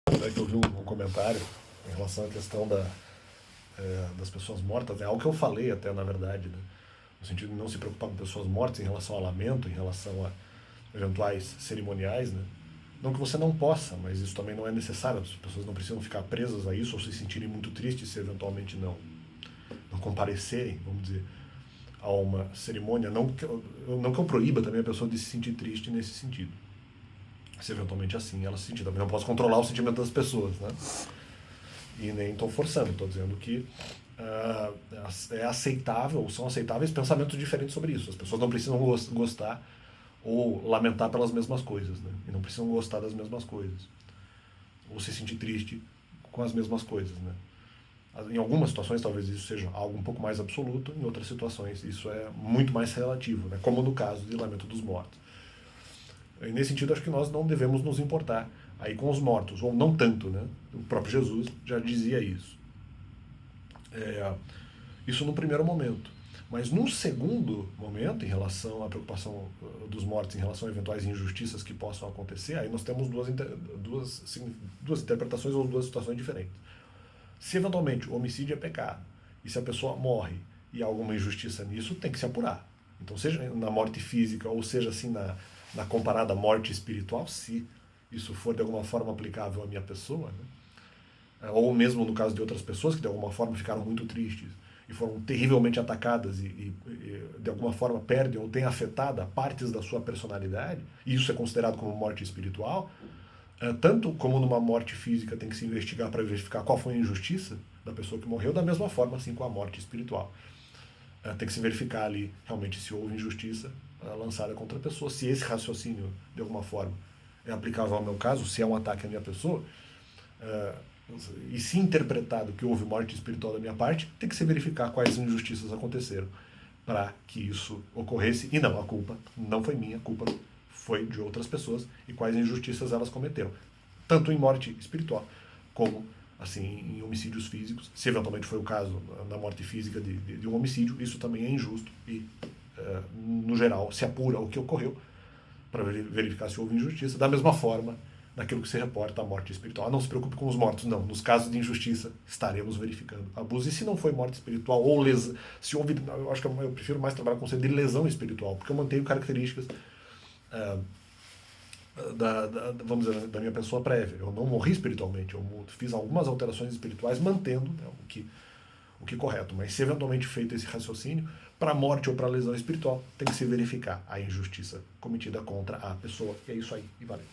É que eu vi um comentário em relação à questão das pessoas mortas, é algo que eu falei até, na verdade, né? No sentido de não se preocupar com pessoas mortas em relação ao lamento, em relação a eventuais cerimoniais, né? Não que você não possa, mas isso também não é necessário. As pessoas não precisam ficar presas a isso ou se sentirem muito tristes se eventualmente não comparecerem, vamos dizer, a uma cerimônia. Não que eu proíba também a pessoa de se sentir triste nesse sentido. Se eventualmente assim ela se sentir. Também não posso controlar o sentimento das pessoas, né? E nem estou forçando, estou dizendo que é aceitável, ou são aceitáveis pensamentos diferentes sobre isso. As pessoas não precisam gostar ou lamentar pelas mesmas coisas, né? E não precisam gostar das mesmas coisas. Ou se sentir triste com as mesmas coisas, né? Em algumas situações talvez isso seja algo um pouco mais absoluto, em outras situações isso é muito mais relativo, né? Como no caso de Lamento dos Mortos. E nesse sentido acho que nós não devemos nos importar aí com os mortos, ou não tanto, né? O próprio Jesus já dizia isso. Isso no primeiro momento. Mas num segundo momento, em relação à preocupação dos mortos, em relação a eventuais injustiças que possam acontecer, aí nós temos duas interpretações ou duas situações diferentes. Se eventualmente o homicídio é pecado, e se a pessoa morre e há alguma injustiça nisso, tem que se apurar. Então, seja na morte física, ou seja assim na comparada morte espiritual, se isso for de alguma forma aplicável à minha pessoa, né? Ou mesmo no caso de outras pessoas que de alguma forma ficaram muito tristes e foram terrivelmente atacadas e de alguma forma perdem ou têm afetada partes da sua personalidade, e isso é considerado como morte espiritual, tanto como numa morte física tem que se investigar para verificar qual foi a injustiça da pessoa que morreu, da mesma forma assim com a morte espiritual. Tem que se verificar ali realmente se houve injustiça lançada contra a pessoa, se esse raciocínio de alguma forma é aplicável ao meu caso, se é um ataque à minha pessoa, e se interpretado que houve morte espiritual da minha parte, tem que se verificar quais injustiças aconteceram para que isso ocorresse. E não, a culpa não foi minha, a culpa foi de outras pessoas e quais injustiças elas cometeram. Tanto em morte espiritual como assim em homicídios físicos. Se eventualmente foi o caso na morte física de um homicídio, isso também é injusto e, no geral, se apura o que ocorreu para verificar se houve injustiça. Da mesma forma, naquilo que se reporta a morte espiritual. Não se preocupe com os mortos, não. Nos casos de injustiça, estaremos verificando abuso. E se não foi morte espiritual ou lesão, se houve, eu acho que eu prefiro mais trabalhar com o conceito de lesão espiritual, porque eu mantenho características vamos dizer, da minha pessoa prévia. Eu não morri espiritualmente, eu fiz algumas alterações espirituais mantendo, né, o que correto. Mas se eventualmente feito esse raciocínio, para morte ou para lesão espiritual, tem que se verificar a injustiça cometida contra a pessoa. E é isso aí, e valeu.